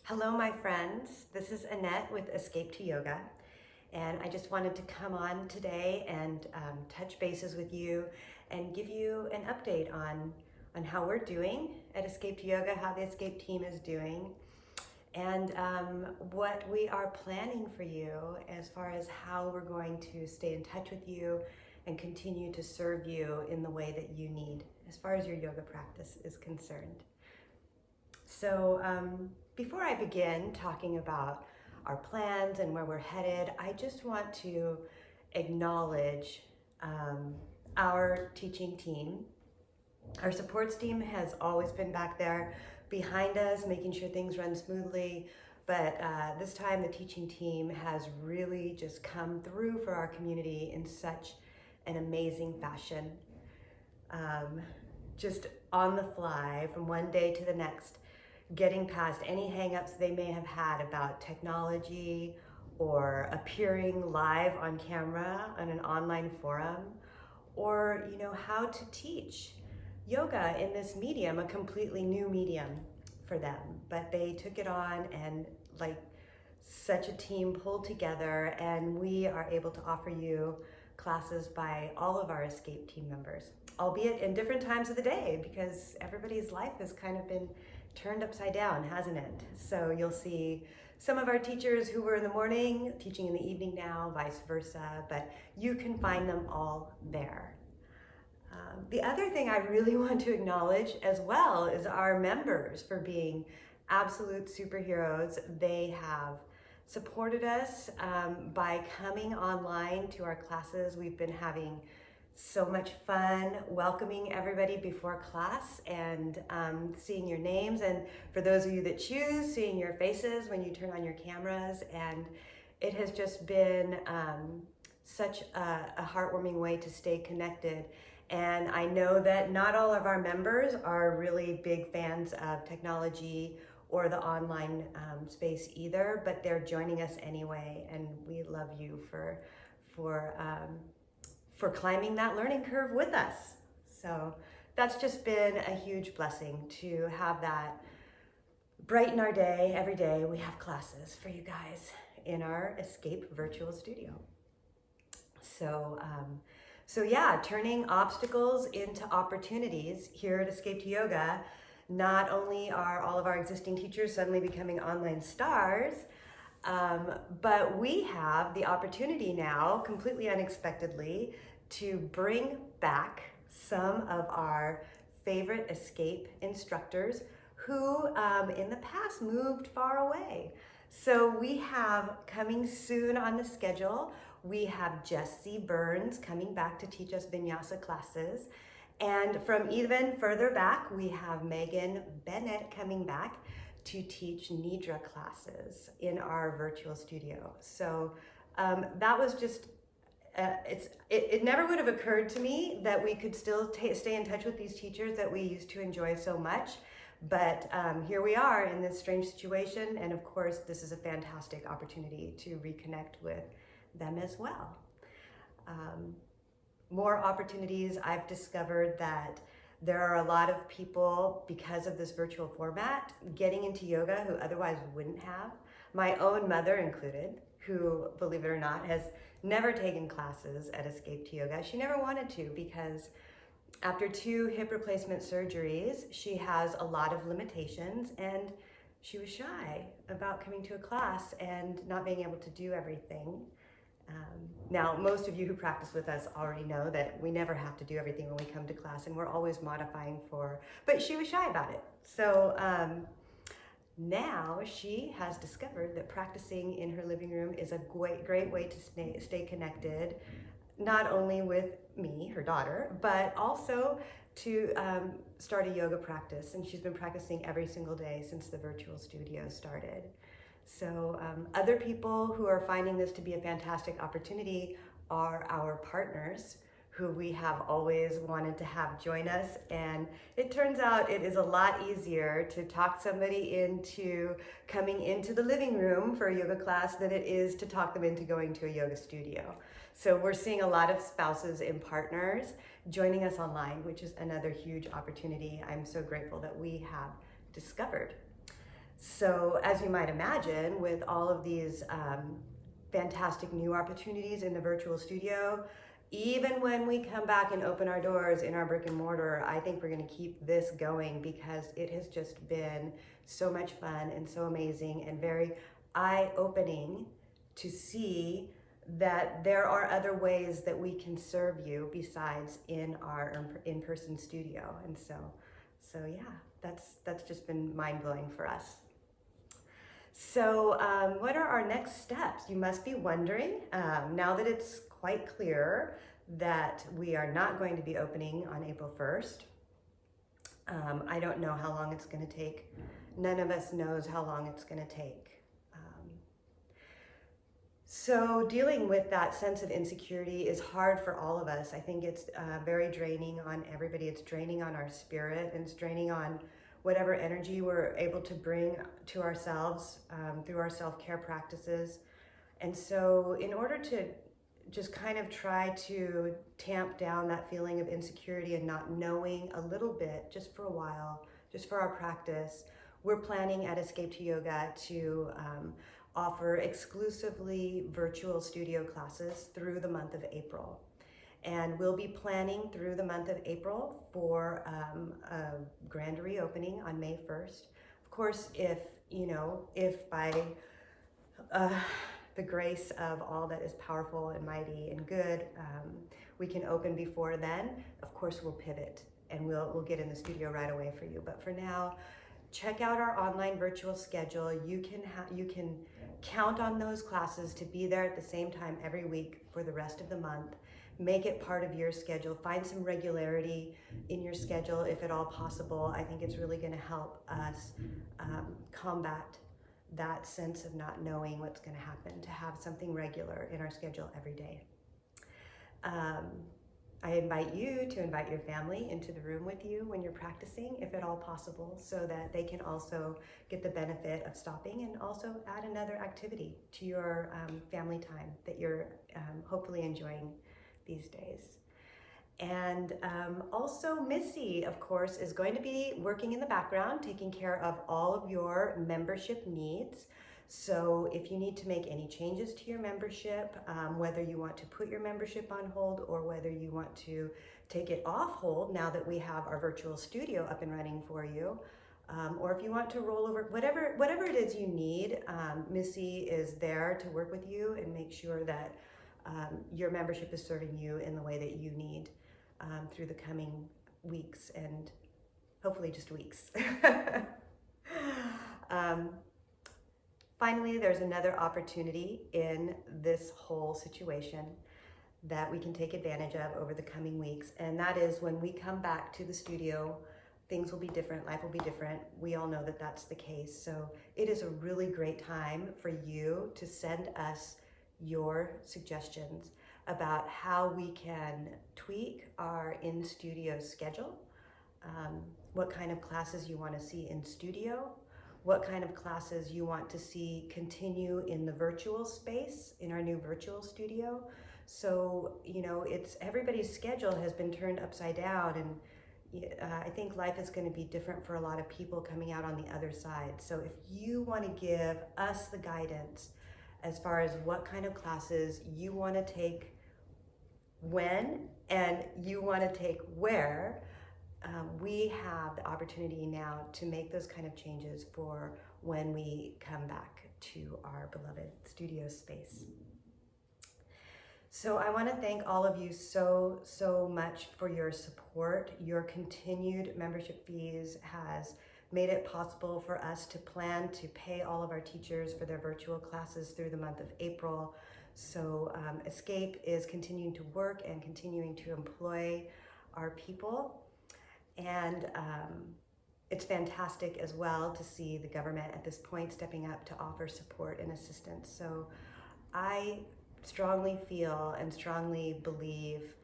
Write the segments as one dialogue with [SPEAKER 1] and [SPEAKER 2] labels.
[SPEAKER 1] Hello, my friends. This is Annette with Escape to Yoga, and I just wanted to come on today and touch bases with you and give you an update on how we're doing at Escape to Yoga, how the Escape team is doing, and what we are planning for you as far as how we're going to stay in touch with you and continue to serve you in the way that you need as far as your yoga practice is concerned. So before I begin talking about our plans and where we're headed, I just want to acknowledge our teaching team. Our supports team has always been back there behind us, making sure things run smoothly. But this time the teaching team has really just come through for our community in such an amazing fashion. Just on the fly from one day to the next, getting past any hang-ups they may have had about technology or appearing live on camera on an online forum, or how to teach yoga in this medium, a completely new medium for them. But they took it on, and like such a team pulled together, and we are able to offer you classes by all of our Escape team members, albeit in different times of the day, because everybody's life has kind of been turned upside down, hasn't it? So you'll see some of our teachers who were in the morning teaching in the evening now, vice versa, but you can find them all there. The other thing I really want to acknowledge as well is our members for being absolute superheroes. They have supported us by coming online to our classes. We've been having so much fun welcoming everybody before class and seeing your names, and for those of you that choose, seeing your faces when you turn on your cameras. And it has just been such a heartwarming way to stay connected. And I know that not all of our members are really big fans of technology or the online space either, but they're joining us anyway, and we love you for climbing that learning curve with us. So that's just been a huge blessing to have that brighten our day. Every day we have classes for you guys in our Escape virtual studio. So yeah, turning obstacles into opportunities here at Escape to Yoga. Not only are all of our existing teachers suddenly becoming online stars, but we have the opportunity now, completely unexpectedly, to bring back some of our favorite Escape instructors who in the past moved far away. So we have coming soon on the schedule, we have Jessie Burns coming back to teach us vinyasa classes. And from even further back, we have Megan Bennett coming back to teach Nidra classes in our virtual studio. So that was just, it never would have occurred to me that we could still stay in touch with these teachers that we used to enjoy so much. But here we are in this strange situation. And of course, this is a fantastic opportunity to reconnect with them as well. More opportunities. I've discovered that there are a lot of people, because of this virtual format, getting into yoga who otherwise wouldn't have. My own mother included, who, believe it or not, has never taken classes at Escape to Yoga. She never wanted to, because after 2 hip replacement surgeries, she has a lot of limitations, and she was shy about coming to a class and not being able to do everything. Now, most of you who practice with us already know that we never have to do everything when we come to class, and we're always modifying but she was shy about it. So now she has discovered that practicing in her living room is a great way to stay connected, not only with me, her daughter, but also to start a yoga practice. And she's been practicing every single day since the virtual studio started. So other people who are finding this to be a fantastic opportunity are our partners, who we have always wanted to have join us. And it turns out it is a lot easier to talk somebody into coming into the living room for a yoga class than it is to talk them into going to a yoga studio. So we're seeing a lot of spouses and partners joining us online, which is another huge opportunity I'm so grateful that we have discovered. So as you might imagine, with all of these fantastic new opportunities in the virtual studio, even when we come back and open our doors in our brick and mortar, I think we're going to keep this going because it has just been so much fun and so amazing and very eye-opening to see that there are other ways that we can serve you besides in our in-person studio. And so yeah, that's just been mind-blowing for us. So what are our next steps? You must be wondering, now that it's quite clear that we are not going to be opening on April 1st. I don't know how long it's going to take. None of us knows how long it's going to take. So dealing with that sense of insecurity is hard for all of us. I think it's very draining on everybody. It's draining on our spirit, and it's draining on whatever energy we're able to bring to ourselves through our self-care practices. And so in order to just kind of try to tamp down that feeling of insecurity and not knowing a little bit, just for a while, just for our practice, we're planning at Escape to Yoga to offer exclusively virtual studio classes through the month of April. And we'll be planning through the month of April for a grand reopening on May 1st. Of course, if by the grace of all that is powerful and mighty and good, we can open before then, of course we'll pivot and we'll get in the studio right away for you. But for now, check out our online virtual schedule. You can count on those classes to be there at the same time every week for the rest of the month. Make it part of your schedule. Find some regularity in your schedule if at all possible. I think it's really going to help us combat that sense of not knowing what's going to happen, to have something regular in our schedule every day. I invite you to invite your family into the room with you when you're practicing, if at all possible, so that they can also get the benefit of stopping and also add another activity to your family time that you're hopefully enjoying these days. And also Missy, of course, is going to be working in the background, taking care of all of your membership needs. So if you need to make any changes to your membership, whether you want to put your membership on hold or whether you want to take it off hold now that we have our virtual studio up and running for you, or if you want to roll over, whatever it is you need, Missy is there to work with you and make sure that your membership is serving you in the way that you need through the coming weeks, and hopefully just weeks. Finally, there's another opportunity in this whole situation that we can take advantage of over the coming weeks, and that is when we come back to the studio, things will be different, life will be different. We all know that that's the case. So it is a really great time for you to send us your suggestions about how we can tweak our in-studio schedule, what kind of classes you want to see in studio, what kind of classes you want to see continue in the virtual space, in our new virtual studio. So, it's everybody's schedule has been turned upside down, and I think life is going to be different for a lot of people coming out on the other side. So if you want to give us the guidance as far as what kind of classes you want to take when and you want to take where, we have the opportunity now to make those kind of changes for when we come back to our beloved studio space. So I want to thank all of you so much for your support. Your continued membership fees has made it possible for us to plan to pay all of our teachers for their virtual classes through the month of April. So Escape is continuing to work and continuing to employ our people. And it's fantastic as well to see the government at this point stepping up to offer support and assistance. So I strongly feel and strongly believe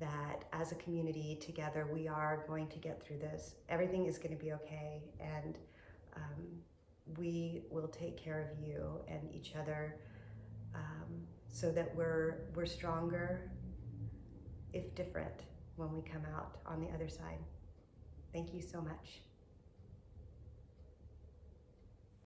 [SPEAKER 1] that as a community together, we are going to get through this. Everything is going to be okay, and we will take care of you and each other so that we're stronger, if different, when we come out on the other side. Thank you so much.